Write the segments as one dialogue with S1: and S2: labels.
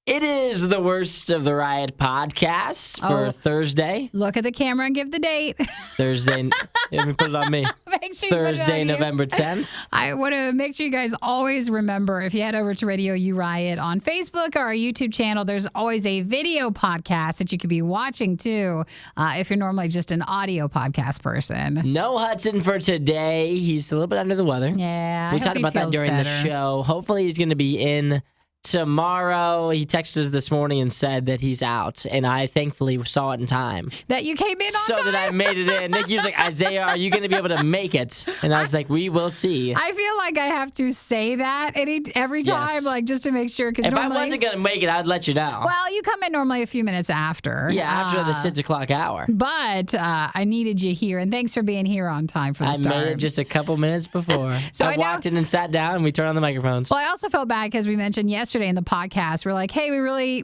S1: It is the Worst of the Riot podcast for Thursday.
S2: Look at the camera and give the date.
S1: Thursday. Let me put it on me.
S2: Make sure you
S1: Thursday,
S2: put it on
S1: November 10th.
S2: I want to make sure you guys always remember, if you head over to RadioU Riot on Facebook or our YouTube channel, there's always a video podcast that you could be watching too, if you're normally just an audio podcast person.
S1: No Hudson for today. He's a little bit under the weather.
S2: Yeah,
S1: we talked about that during the show. Hopefully he's going to be in tomorrow. He texted us this morning and said that he's out, and I thankfully saw it in time.
S2: That you came in on
S1: so
S2: time?
S1: That I made it in. Nikki was like, Isaiah, are you going to be able to make it? And I was like, we will see.
S2: I feel like I have to say that every time,
S1: Yes.
S2: like just to make sure. Because
S1: if I wasn't going to make it, I'd let you know.
S2: Well, you come in normally a few minutes after.
S1: Yeah, after the 6 o'clock hour.
S2: But I needed you here, and thanks for being here on time for the start.
S1: I made it just a couple minutes before.
S2: So
S1: I walked in and sat down, and we turned on the microphones.
S2: Well, I also felt bad because we mentioned yesterday in the podcast, we're like, hey,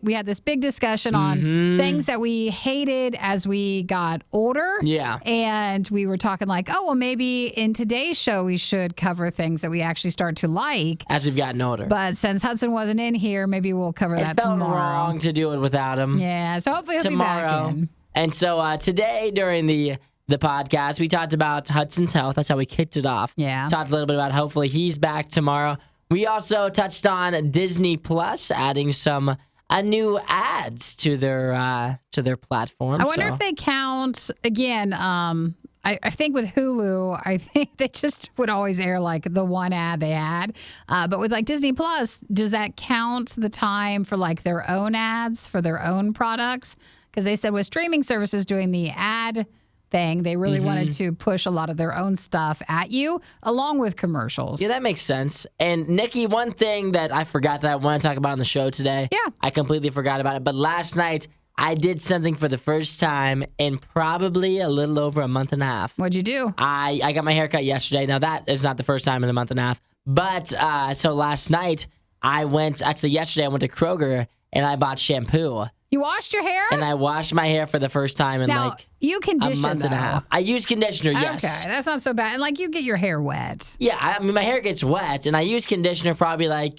S2: we had this big discussion on things that we hated as we got older.
S1: Yeah.
S2: And we were talking like, oh, well, maybe in today's show we should cover things that we actually start to like.
S1: As we've gotten older.
S2: But since Hudson wasn't in here, maybe we'll cover that tomorrow.
S1: It felt wrong to do it without him.
S2: Yeah, so hopefully he'll be back in.
S1: And so today during the podcast, we talked about Hudson's health. That's how we kicked it off.
S2: Yeah.
S1: Talked a little bit about hopefully he's back tomorrow. We also touched on Disney Plus adding some new ads to their platform.
S2: I wonder if they count again. I think with Hulu, I think they just would always air like the one ad they had. But with like Disney Plus, does that count the time for like their own ads for their own products? Because they said with streaming services doing the ad thing, they really wanted to push a lot of their own stuff at you along with commercials.
S1: Yeah, that makes sense. And Nikki, one thing that I forgot that I want to talk about on the show today.
S2: Yeah.
S1: I completely forgot about it. But last night, I did something for the first time in probably a little over a month and a half.
S2: What'd you do?
S1: I got my hair cut yesterday. Now, that is not the first time in a month and a half. But so last night, yesterday I went to Kroger and I bought shampoo.
S2: You washed your hair?
S1: And I washed my hair for the first time in
S2: you condition,
S1: a month and a half. I use conditioner, yes.
S2: Okay, that's not so bad. And like you get your hair wet.
S1: Yeah, I mean my hair gets wet, and I use conditioner probably like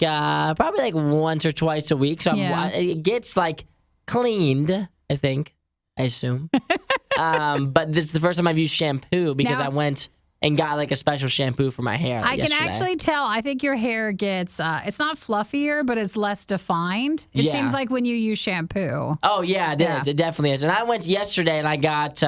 S1: once or twice a week. So it gets like cleaned. I assume. But this is the first time I've used shampoo because I went and got like a special shampoo for my hair.
S2: I can actually tell. I think your hair gets, it's not fluffier, but it's less defined. It seems like when you use shampoo.
S1: Oh, yeah, it is. It definitely is. And I went yesterday and I got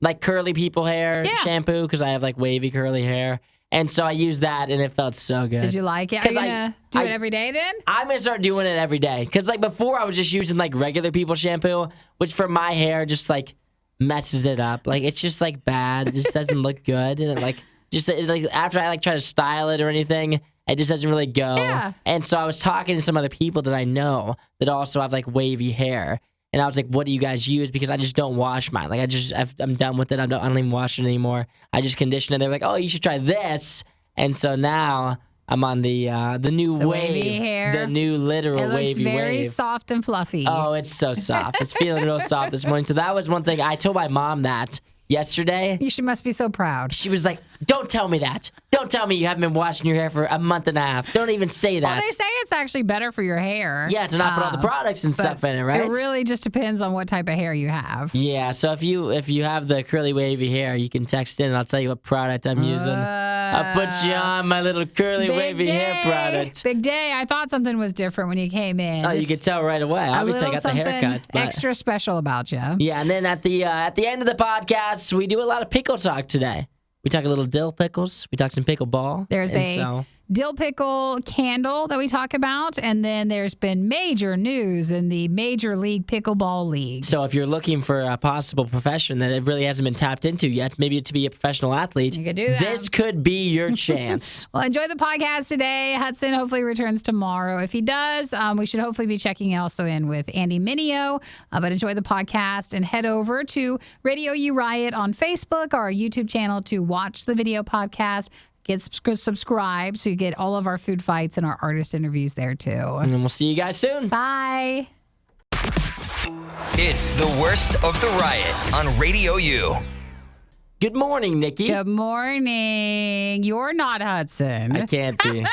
S1: like curly people hair shampoo because I have like wavy curly hair. And so I used that and it felt so good.
S2: Did you like it? Are you going to do it every day then? I'm
S1: going to start doing it every day. Because like before I was just using like regular people shampoo, which for my hair just like messes it up. Like it's just like bad. It just doesn't look good. And after I like try to style it or anything, it just doesn't really go.
S2: Yeah.
S1: And so I was talking to some other people that I know that also have like wavy hair. And I was like, what do you guys use? Because I just don't wash mine. Like I'm done with it. I don't even wash it anymore. I just condition it. They're like, oh, you should try this. And so now I'm on the new
S2: wavy hair.
S1: The new literal wavy wave.
S2: It looks very soft and fluffy.
S1: Oh, it's so soft. It's feeling real soft this morning. So that was one thing. I told my mom that yesterday.
S2: Must be so proud.
S1: She was like, don't tell me that. Don't tell me you haven't been washing your hair for a month and a half. Don't even say that.
S2: Well, they say it's actually better for your hair.
S1: Yeah, to not put all the products and stuff in it, right?
S2: It really just depends on what type of hair you have.
S1: Yeah, so if you have the curly wavy hair, you can text in and I'll tell you what product I'm using. I'll put you on my little curly wavy hair product.
S2: Big day. I thought something was different when you came in.
S1: Oh, you could tell right away. Obviously, I got the haircut.
S2: Extra special about you.
S1: Yeah, and then at the end of the podcast, we do a lot of pickle talk today. We talk a little dill pickles. We talk some pickleball.
S2: There's dill pickle candle that we talk about, and then there's been major news in the Major League Pickleball League.
S1: So if you're looking for a possible profession that it really hasn't been tapped into yet, maybe to be a professional athlete,
S2: you could do that.
S1: This could be your chance.
S2: Well, enjoy the podcast today. Hudson hopefully returns tomorrow. If he does, we should hopefully be checking also in with Andy Mineo. But enjoy the podcast and head over to RadioU Riot on Facebook or our YouTube channel to watch the video podcast. Get subscribed so you get all of our food fights and our artist interviews there too.
S1: And we'll see you guys soon.
S2: Bye.
S3: It's the Worst of the Riot on RadioU.
S1: Good morning, Nikki.
S2: Good morning. You're not Hudson.
S1: I can't be.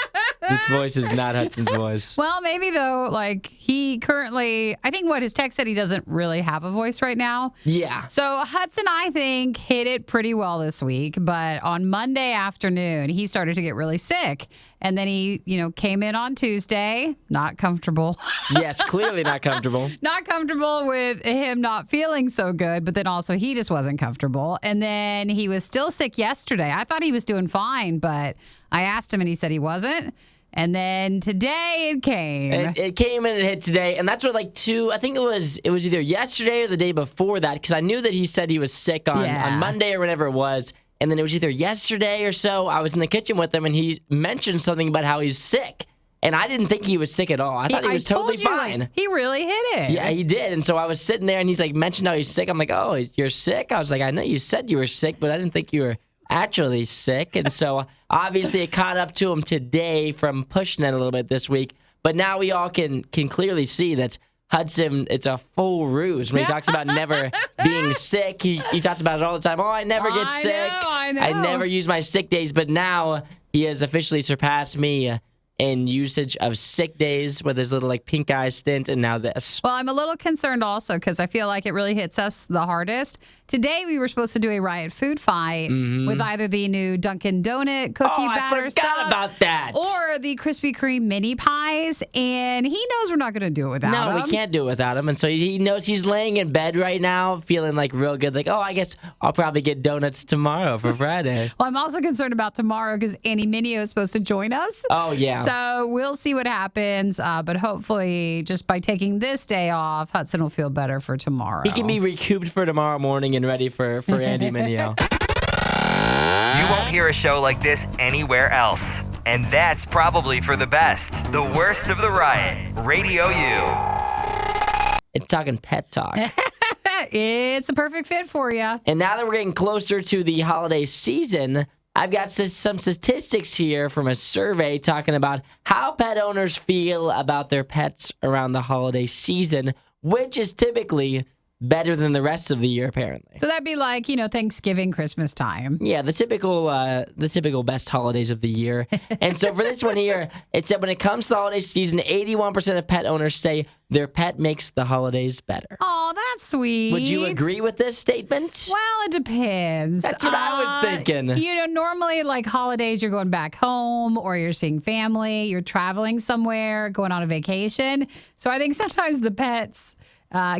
S1: This voice is not Hudson's voice.
S2: Well, maybe though, like he currently, I think what his text said, he doesn't really have a voice right now.
S1: Yeah.
S2: So Hudson, I think, hit it pretty well this week. But on Monday afternoon, he started to get really sick. And then he, came in on Tuesday, not comfortable.
S1: Yes, clearly not comfortable.
S2: Not comfortable with him not feeling so good, but then also he just wasn't comfortable. And then he was still sick yesterday. I thought he was doing fine, but I asked him and he said he wasn't. And then today it came.
S1: It came and it hit today. And that's what I think it was either yesterday or the day before that, because I knew that he said he was sick on Monday or whenever it was. And then it was either yesterday or so. I was in the kitchen with him, and he mentioned something about how he's sick. And I didn't think he was sick at all. I thought he was totally fine.
S2: He really hit it.
S1: Yeah, he did. And so I was sitting there, and he's like, mentioned how he's sick. I'm like, oh, you're sick? I was like, I know you said you were sick, but I didn't think you were actually sick. And so obviously it caught up to him today from pushing it a little bit this week. But now we all can clearly see that Hudson, it's a full ruse. When he talks about never being sick, he talks about it all the time. Oh, I never get sick.
S2: I know.
S1: I never use my sick days. But now he has officially surpassed me in usage of sick days with his little pink eye stint, and now this.
S2: Well, I'm a little concerned also because I feel like it really hits us the hardest. Today we were supposed to do a Riot food fight with either the new Dunkin' Donut cookie batter
S1: I
S2: stuff
S1: forgot about that.
S2: or the Krispy Kreme mini pies, and he knows we're not going to do it without him.
S1: No, we can't do it without him, and so he knows he's laying in bed right now feeling real good, I guess I'll probably get donuts tomorrow for Friday.
S2: Well, I'm also concerned about tomorrow because Annie Minio is supposed to join us.
S1: Oh, yeah.
S2: So we'll see what happens, but hopefully just by taking this day off, Hudson will feel better for tomorrow.
S1: He can be recouped for tomorrow morning and ready for Andy Minio.
S3: You won't hear a show like this anywhere else. And that's probably for the best. The worst of the riot. Radio U.
S1: It's talking pet talk.
S2: It's a perfect fit for you.
S1: And now that we're getting closer to the holiday season, I've got some statistics here from a survey talking about how pet owners feel about their pets around the holiday season, which is typically better than the rest of the year, apparently.
S2: So that'd be like, Thanksgiving, Christmas time.
S1: Yeah, the typical best holidays of the year. And so for this one here, it said when it comes to the holiday season, 81% of pet owners say their pet makes the holidays better.
S2: Oh, that's sweet.
S1: Would you agree with this statement?
S2: Well, it depends.
S1: That's what I was thinking.
S2: Normally holidays, you're going back home or you're seeing family, you're traveling somewhere, going on a vacation. So I think sometimes the pets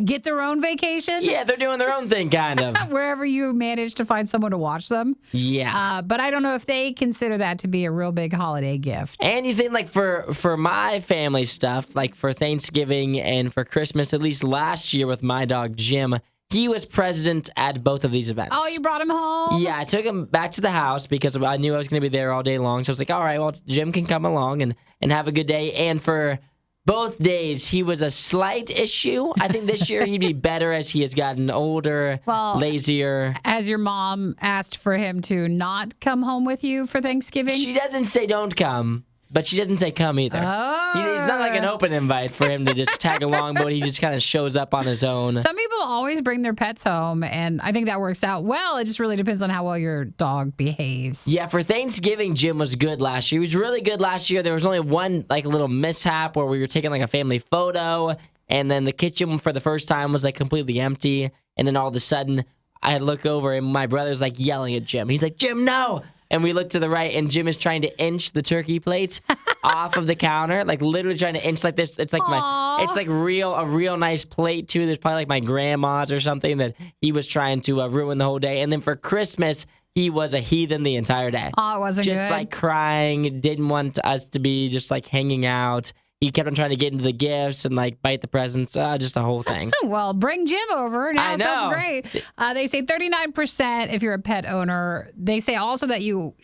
S2: get their own vacation.
S1: Yeah, they're doing their own thing, kind of.
S2: Wherever you manage to find someone to watch them.
S1: Yeah.
S2: But I don't know if they consider that to be a real big holiday gift.
S1: Anything for my family stuff, for Thanksgiving and for Christmas, at least last year with my dog Jim, he was present at both of these events.
S2: Oh, you brought him home?
S1: Yeah, I took him back to the house because I knew I was going to be there all day long. So I was like, all right, well, Jim can come along and have a good day. And for both days, he was a slight issue. I think this year he'd be better as he has gotten older, lazier.
S2: Has your mom asked for him to not come home with you for Thanksgiving?
S1: She doesn't say don't come, but she doesn't say come either.
S2: Oh.
S1: It's not like an open invite for him to just tag along, but he just kind of shows up on his own.
S2: Some people always bring their pets home, and I think that works out well. It just really depends on how well your dog behaves.
S1: Yeah, for Thanksgiving, Jim was good last year. He was really good last year. There was only one little mishap where we were taking a family photo, and then the kitchen for the first time was completely empty, and then all of a sudden I had to look over, and my brother's yelling at Jim. He's like, Jim, no! And we look to the right, and Jim is trying to inch the turkey plate off of the counter, literally trying to inch this. It's a real nice plate too. There's probably my grandma's or something that he was trying to ruin the whole day. And then for Christmas, he was a heathen the entire day.
S2: Oh, it wasn't
S1: just
S2: good.
S1: Crying, didn't want us to be just hanging out. He kept on trying to get into the gifts and bite the presents, just a whole thing.
S2: Well, bring Jim over. Now
S1: I know.
S2: Sounds great. They say 39% if you're a pet owner. They say also that you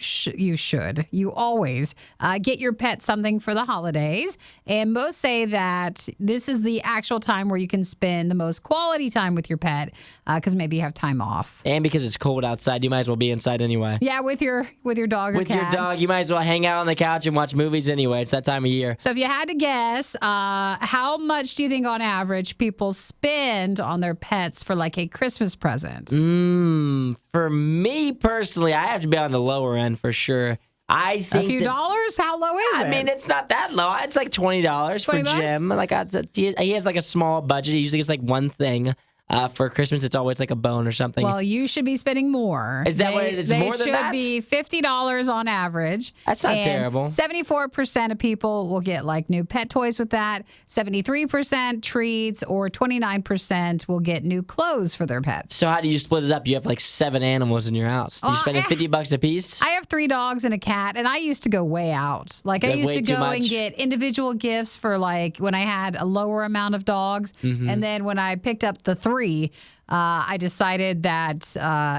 S2: always get your pet something for the holidays. And most say that this is the actual time where you can spend the most quality time with your pet because maybe you have time off.
S1: And because it's cold outside, you might as well be inside anyway.
S2: Yeah, with your dog or
S1: With
S2: cat.
S1: your dog, you might as well hang out on the couch and watch movies anyway. It's that time of year.
S2: So if you had to guess, how much do you think on average people spend on their pets for a Christmas present?
S1: For me personally, I have to be on the lower end for sure. I think
S2: a few dollars? How low is it?
S1: I mean, it's not that low. It's like $20 for Jim. Like he has like a small budget. He usually gets like one thing. For Christmas, it's always like a bone or something.
S2: Well, you should be spending more.
S1: Is that what it is? More than that?
S2: They should be $50 on average.
S1: That's not terrible.
S2: 74% of people will get like new pet toys with that. 73% treats, or 29% will get new clothes for their pets.
S1: So how do you split it up? You have like 7 animals in your house. Do you spend $50 a piece?
S2: I have 3 dogs and a cat, and I used to go way out. Like I used to go and get individual gifts for like when I had a lower amount of dogs, and then when I picked up the 3, I decided that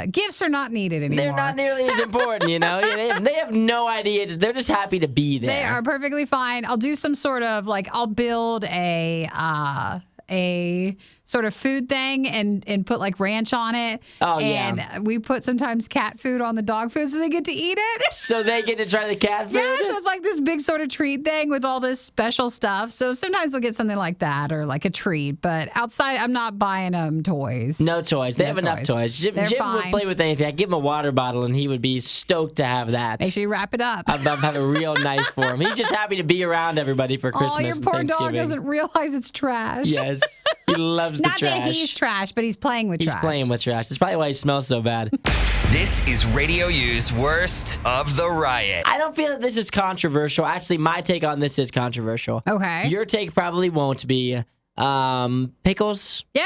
S2: gifts are not needed anymore.
S1: They're not nearly as important, you know? They have no idea. They're just happy to be there.
S2: They are perfectly fine. I'll do some sort of, like, I'll build a sort of food thing and put like ranch on it.
S1: Oh,
S2: and we put sometimes cat food on the dog food so they get to eat it.
S1: So they get to try the cat food?
S2: Yeah, so it's like this big sort of treat thing with all this special stuff. So sometimes they'll get something like that or like a treat. But outside, I'm not buying them toys.
S1: No toys. They have enough toys. Jim would play with anything. I'd give him a water bottle and he would be stoked to have that.
S2: Make sure you wrap it up.
S1: I'd have it real nice for him. He's just happy to be around everybody for Christmas.
S2: Oh, your poor dog doesn't realize it's trash.
S1: Yes. He loves the trash.
S2: Not that he's trash, but he's playing with trash.
S1: He's playing with trash. That's probably why he smells so bad.
S3: This is Radio U's Worst of the Riot.
S1: I don't feel that this is controversial. Actually, my take on this is controversial.
S2: Okay.
S1: Your take probably won't be. Pickles?
S2: Yeah.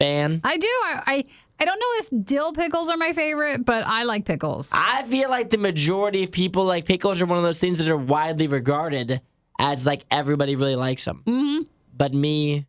S1: Fan?
S2: I do. I don't know if dill pickles are my favorite, but I like pickles.
S1: I feel like the majority of people like pickles are one of those things that are widely regarded as like everybody really likes them.
S2: Mm-hmm.
S1: But me,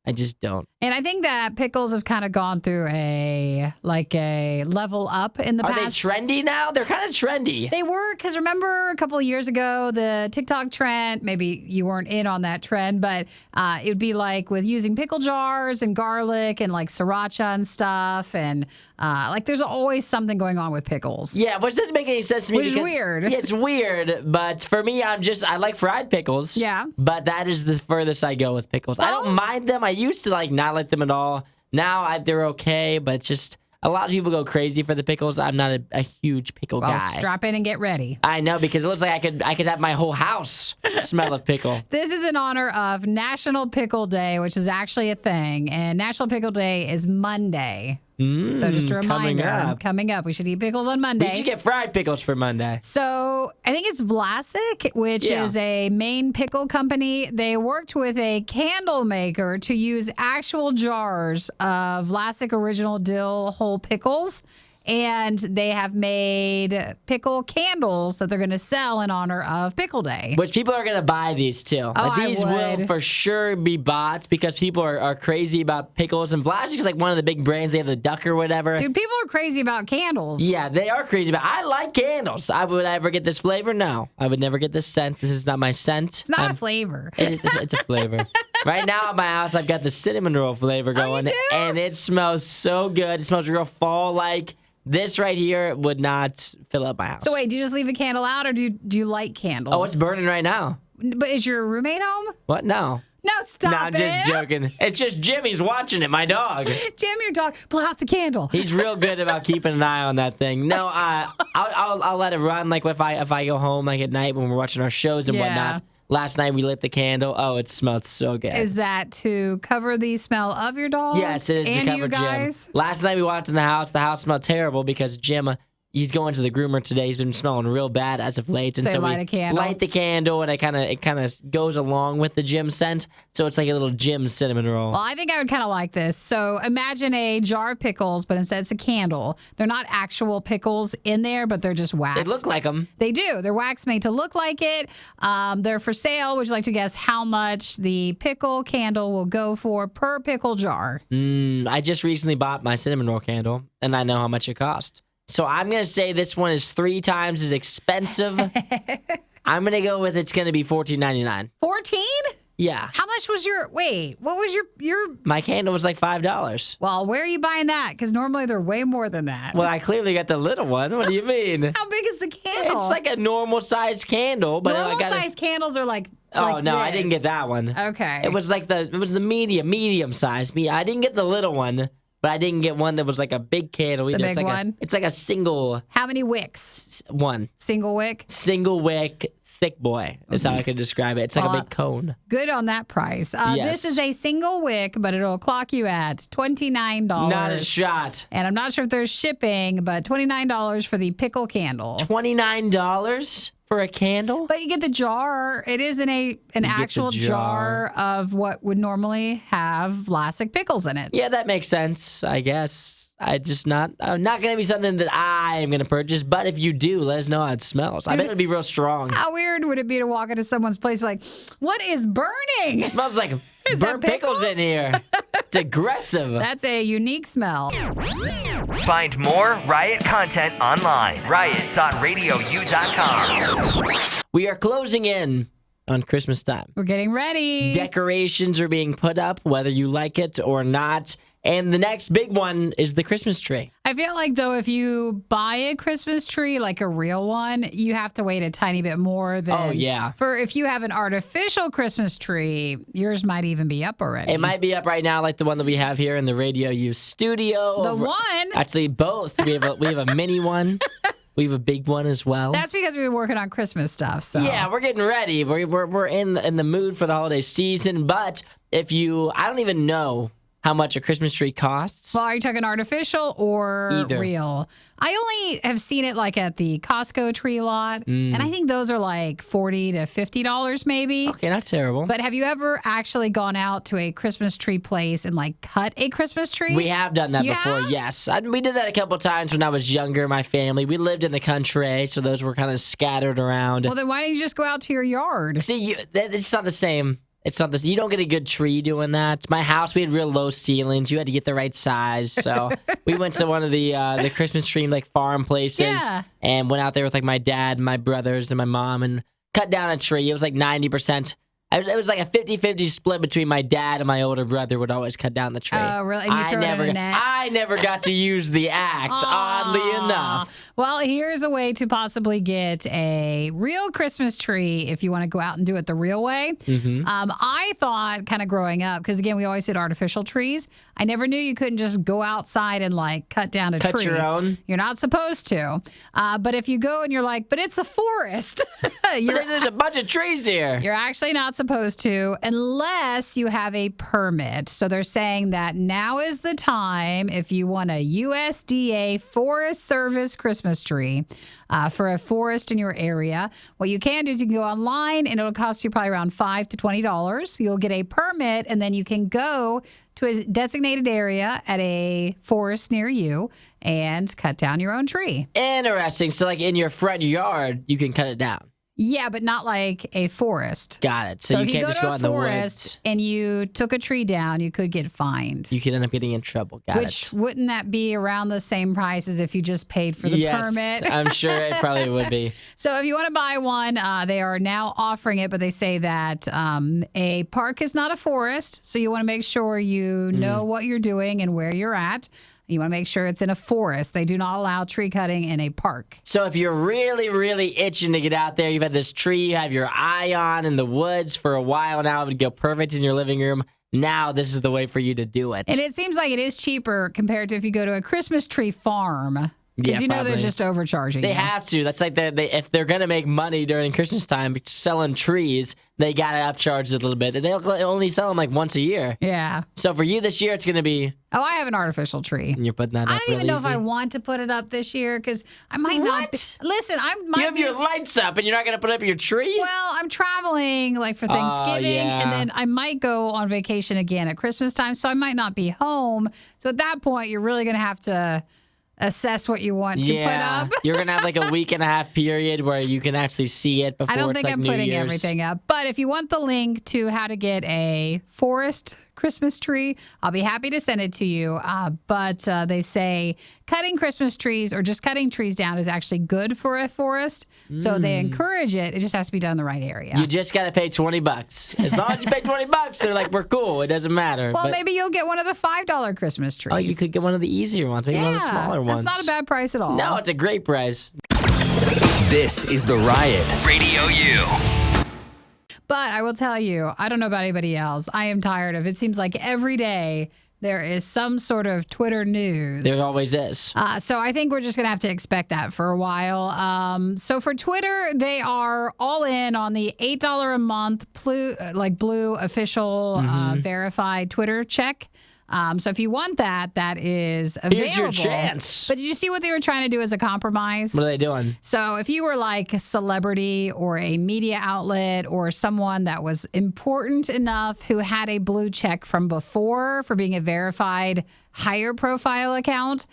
S1: I just don't.
S2: And I think that pickles have kind of gone through a level up in the past.
S1: Are they trendy now? They're kind of trendy.
S2: They were, because remember a couple of years ago, the TikTok trend, maybe you weren't in on that trend, but it would be like with using pickle jars and garlic and like sriracha and stuff. And like there's always something going on with pickles.
S1: Yeah, which doesn't make any sense to me.
S2: Which is weird.
S1: Yeah, it's weird, but for me, I like fried pickles.
S2: Yeah.
S1: But that is the furthest I go with pickles. I don't mind them. I used to not like them at all. Now they're okay, but just a lot of people go crazy for the pickles. I'm not a huge pickle guy.
S2: Strap in and get ready.
S1: I know, because it looks like I could have my whole house smell of pickle.
S2: This is in honor of National Pickle Day, which is actually a thing, and National Pickle Day is Monday. So just a reminder, coming up, we should eat pickles on Monday.
S1: We should get fried pickles for Monday.
S2: So I think it's Vlasic, which is a Maine pickle company. They worked with a candle maker to use actual jars of Vlasic original dill whole pickles. And they have made pickle candles that they're going to sell in honor of Pickle Day.
S1: Which people are going to buy these too. These will for sure be bought because people are crazy about pickles. And Vlasic is like one of the big brands. They have the duck or whatever.
S2: Dude, people are crazy about candles.
S1: Yeah, they are crazy about I like candles. Would I ever get this flavor? No. I would never get this scent. This is not my scent.
S2: It's not a flavor.
S1: It's a flavor. Right now at my house, I've got the cinnamon roll flavor going.
S2: You do?
S1: And it smells so good. It smells real fall-like. This right here would not fill up my house.
S2: So wait, do you just leave a candle out, or do you light candles?
S1: Oh, it's burning right now.
S2: But is your roommate home?
S1: What? No.
S2: No, stop
S1: No, I'm just joking. It's just Jimmy's watching it, my dog.
S2: Jim, your dog, blow out the candle.
S1: He's real good about keeping an eye on that thing. No, I'll let it run. Like if I go home like at night when we're watching our shows and whatnot. Last night we lit the candle. Oh, it smelled so good.
S2: Is that to cover the smell of your dog?
S1: Yes, it is
S2: and
S1: to cover
S2: you guys?
S1: Jim. Last night we walked in the house. The house smelled terrible because Jim, he's going to the groomer today. He's been smelling real bad as of late. And
S2: so
S1: we
S2: light a candle.
S1: Light the candle, and it kind of goes along with the Jim scent. So it's like a little Jim cinnamon roll.
S2: Well, I think I would kind of like this. So imagine a jar of pickles, but instead it's a candle. They're not actual pickles in there, but they're just wax.
S1: They look like them.
S2: They do. They're wax made to look like it. They're for sale. Would you like to guess how much the pickle candle will go for per pickle jar?
S1: I just recently bought my cinnamon roll candle, and I know how much it cost. So I'm going to say this one is 3 times as expensive. I'm going to go with it's going to be $14.99.
S2: 14?
S1: Yeah.
S2: How much was what was your...
S1: My candle was like $5.
S2: Well, where are you buying that? Because normally they're way more than that.
S1: Well, I clearly got the little one. What do you mean?
S2: How big is the candle?
S1: It's like a normal sized candle. But
S2: normal sized candles are like
S1: no,
S2: this.
S1: I didn't get that one.
S2: Okay.
S1: It was like the medium size. I didn't get the little one. but I didn't get one that was like a big candle either.
S2: The
S1: It's
S2: big
S1: like
S2: one?
S1: It's like a single
S2: How many wicks?
S1: one.
S2: Single wick?
S1: Single wick, thick boy is how I can describe it. It's like a big cone.
S2: Good on that price.
S1: Yes.
S2: This is a single wick, but it'll clock you at $29.
S1: Not a shot.
S2: And I'm not sure if there's shipping, but $29 for the pickle candle.
S1: $29 for a candle?
S2: But you get the jar. It is in an actual jar of what would normally have Vlasic pickles in it.
S1: Yeah, that makes sense, I guess. Not going to be something that I am going to purchase. But if you do, let us know how it smells. I bet it'd be real strong.
S2: How weird would it be to walk into someone's place and be like, what is burning?
S1: It smells like
S2: Is
S1: burnt
S2: that
S1: pickles in here. It's aggressive.
S2: That's a unique smell.
S3: Find more Riot content online. Riot.radiou.com.
S1: We are closing in on Christmas time.
S2: We're getting ready.
S1: Decorations are being put up, whether you like it or not. And the next big one is the Christmas tree.
S2: I feel like, though, if you buy a Christmas tree, like a real one, you have to wait a tiny bit more than...
S1: Oh, yeah.
S2: For if you have an artificial Christmas tree, yours might even be up already.
S1: It might be up right now, like the one that we have here in the RadioU studio.
S2: The one?
S1: Actually, both. We have a mini one. We have a big one as well.
S2: That's because we've been working on Christmas stuff. So
S1: Yeah, we're getting ready. We're in the mood for the holiday season. But I don't even know how much a Christmas tree costs.
S2: Well, are you talking artificial or
S1: Either.
S2: real? I only have seen it like at the Costco tree lot, and I think those are like $40 to $50 maybe.
S1: Okay, not terrible.
S2: But have you ever actually gone out to a Christmas tree place and like cut a Christmas tree?
S1: We have done that
S2: You
S1: before,
S2: have?
S1: yes. We did that a couple times when I was younger, my family. We lived in the country, so those were kind of scattered around.
S2: Well, then why don't you just go out to your yard?
S1: See, it's not the same. It's not this. You don't get a good tree doing that. My house, we had real low ceilings. You had to get the right size. So we went to one of the Christmas tree like farm places,
S2: Yeah.
S1: and went out there with like my dad, my brothers, and my mom, and cut down a tree. It was like 90%. It was like a 50-50 split between my dad and my older brother would always cut down the tree.
S2: Oh, really? And you throw it in a net?
S1: I never got to use the axe, oddly enough.
S2: Well, here's a way to possibly get a real Christmas tree if you want to go out and do it the real way.
S1: Mm-hmm.
S2: I thought kind of growing up, because again, we always did artificial trees. I never knew you couldn't just go outside and like cut down a tree.
S1: Cut your own?
S2: You're not supposed to. But if you go and you're like, but it's a forest.
S1: But there's a bunch of trees here.
S2: You're actually not supposed to unless you have a permit. So they're saying that now is the time if you want a USDA Forest Service Christmas tree for a forest in your area. What you can do is you can go online and it'll cost you probably around $5 to $20. You'll get a permit and then you can go to a designated area at a forest near you and cut down your own tree.
S1: Interesting. So like in your front yard, you can cut it down.
S2: Yeah, but not like a forest.
S1: Got it. So you
S2: if you
S1: can't
S2: go
S1: just
S2: to
S1: go out
S2: a
S1: in the
S2: forest
S1: woods.
S2: and you took a tree down, you could get fined.
S1: You could end up getting in trouble. Got
S2: Which
S1: it.
S2: wouldn't that be around the same price as if you just paid for the
S1: Yes,
S2: permit?
S1: I'm sure it probably would be.
S2: So if you want to buy one, they are now offering it, but they say that a park is not a forest. So you want to make sure you know what you're doing and where you're at. You want to make sure it's in a forest. They do not allow tree cutting in a park.
S1: So if you're really, really itching to get out there, you've had this tree you have your eye on in the woods for a while now, it would go perfect in your living room. Now this is the way for you to do it.
S2: And it seems like it is cheaper compared to if you go to a Christmas tree farm. Because
S1: Yeah,
S2: you know
S1: probably.
S2: they're just overcharging
S1: They
S2: you.
S1: have to. That's like if they're going to make money during Christmas time selling trees, they got to upcharge it a little bit. And they'll only sell them like once a year.
S2: Yeah.
S1: So for you this year, it's going to be,
S2: Oh, I have an artificial tree.
S1: and you're putting that
S2: I
S1: up
S2: don't
S1: really
S2: even know if
S1: easy.
S2: I want to put it up this year because I might not.
S1: What?
S2: Listen, I might
S1: You have
S2: be.
S1: your lights up and you're not going to put up your tree?
S2: Well, I'm traveling like for Thanksgiving,
S1: yeah.
S2: and then I might go on vacation again at Christmas time, so I might not be home. So at that point, you're really going to have to assess what you want to put up.
S1: You're going to have like a week and a half period where you can actually see it before
S2: I don't
S1: it's
S2: think
S1: like
S2: I'm
S1: New
S2: putting
S1: Year's.
S2: everything up. But if you want the link to how to get a forest Christmas tree, I'll be happy to send it to you. But they say cutting Christmas trees or just cutting trees down is actually good for a forest. So they encourage it. It just has to be done in the right area.
S1: You just got to pay $20. As long as you pay $20, they're like, we're cool. It doesn't matter.
S2: well,
S1: But-
S2: maybe you'll get one of the $5 Christmas trees.
S1: Oh, you could get one of the easier ones, maybe one of the smaller ones.
S2: That's not a bad price at all.
S1: No, it's a great price.
S3: This is The Riot. Radio U.
S2: But I will tell you, I don't know about anybody else. I am tired of it. Seems like every day there is some sort of Twitter news.
S1: There always is.
S2: So I think we're just going to have to expect that for a while. So for Twitter, they are all in on the $8 a month blue official verified Twitter check. So if you want that, that is available.
S1: Here's your chance.
S2: But did you see what they were trying to do as a compromise?
S1: What are they doing?
S2: So if you were like a celebrity or a media outlet or someone that was important enough who had a blue check from before for being a verified higher profile account,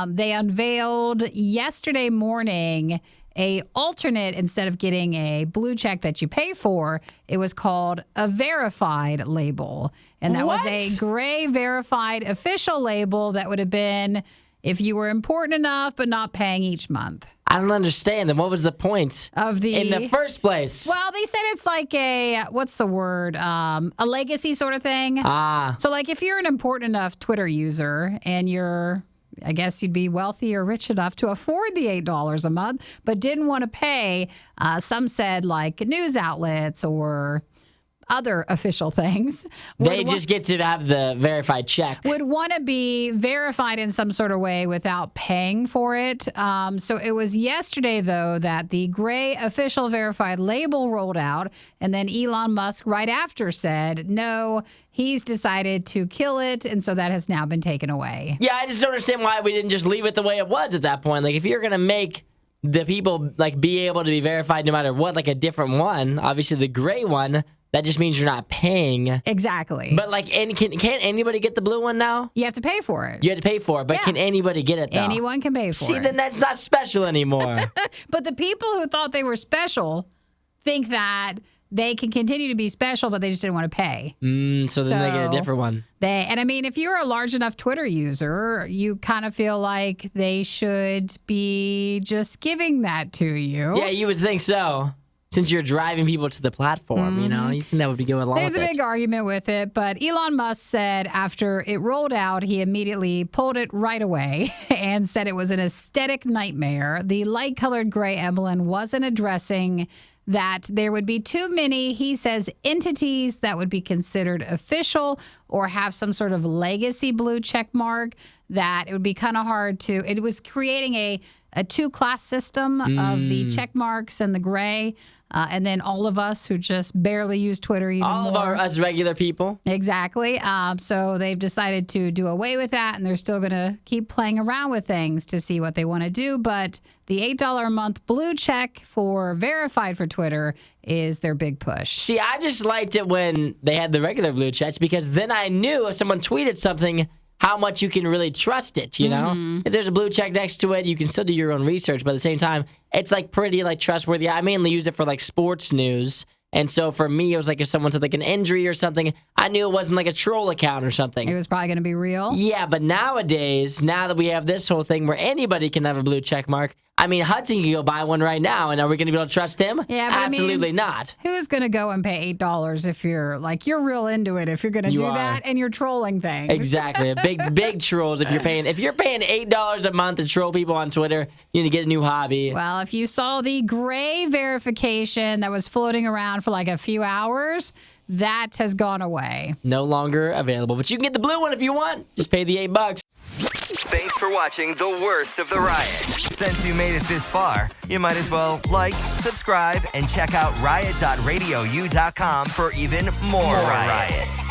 S2: they unveiled yesterday morning a alternate. Instead of getting a blue check that you pay for, it was called a verified label. And that was a gray verified official label that would have been if you were important enough but not paying each month.
S1: I don't understand. Then what was the point
S2: of
S1: in the first place?
S2: Well, they said it's like a, what's the word? A legacy sort of thing. So like if you're an important enough Twitter user and I guess you'd be wealthy or rich enough to afford the $8 a month, but didn't want to pay. Some said like news outlets or other official things.
S1: They just get to have the verified check.
S2: Would want to be verified in some sort of way without paying for it. So it was yesterday, though, that the gray official verified label rolled out. And then Elon Musk right after said, no, he's decided to kill it. And so that has now been taken away.
S1: Yeah, I just don't understand why we didn't just leave it the way it was at that point. Like, if you're going to make the people, like, be able to be verified no matter what, like a different one, obviously the gray one, that just means you're not paying.
S2: Exactly.
S1: But, like, can't anybody get the blue one now?
S2: You have to pay for it.
S1: You have to pay for it, but can anybody get it, though?
S2: Anyone can pay for it.
S1: See, then that's not special anymore.
S2: But the people who thought they were special think that they can continue to be special, but they just didn't want to pay.
S1: So then they get a different one.
S2: And I mean, if you're a large enough Twitter user, you kind of feel like they should be just giving that to you.
S1: Yeah, you would think so. Since you're driving people to the platform, you know, you think that would be good along with it.
S2: There's a big argument with it, but Elon Musk said after it rolled out, he immediately pulled it right away and said it was an aesthetic nightmare. The light-colored gray emblem wasn't addressing that there would be too many, he says, entities that would be considered official or have some sort of legacy blue check mark, that it would be kind of hard to, it was creating a two-class system of the check marks and the gray. And then all of us who just barely use Twitter even more.
S1: All of us regular people.
S2: Exactly. So they've decided to do away with that, and they're still going to keep playing around with things to see what they want to do. But the $8 a month blue check for verified for Twitter is their big push.
S1: See, I just liked it when they had the regular blue checks because then I knew if someone tweeted something, how much you can really trust it, you know? If there's a blue check next to it, you can still do your own research, but at the same time, it's like pretty like trustworthy. I mainly use it for like sports news. And so for me, it was like if someone said like an injury or something, I knew it wasn't like a troll account or something.
S2: It was probably going to be real.
S1: Yeah, but nowadays, now that we have this whole thing where anybody can have a blue check mark, I mean, Hudson can go buy one right now, and are we going to be able to trust him?
S2: Yeah, but
S1: absolutely not.
S2: Who's going to go and pay $8 if you're like, you're real into it, if you're going to do that and you're trolling things?
S1: Exactly. Big trolls. If you're paying $8 a month to troll people on Twitter, you need to get a new hobby.
S2: Well, if you saw the gray verification that was floating around for like a few hours, that has gone away.
S1: No longer available. But you can get the blue one if you want. Just pay the $8.
S3: Thanks for watching the worst of the riot. Since you made it this far, you might as well like, subscribe, and check out riot.radiou.com for even more riot.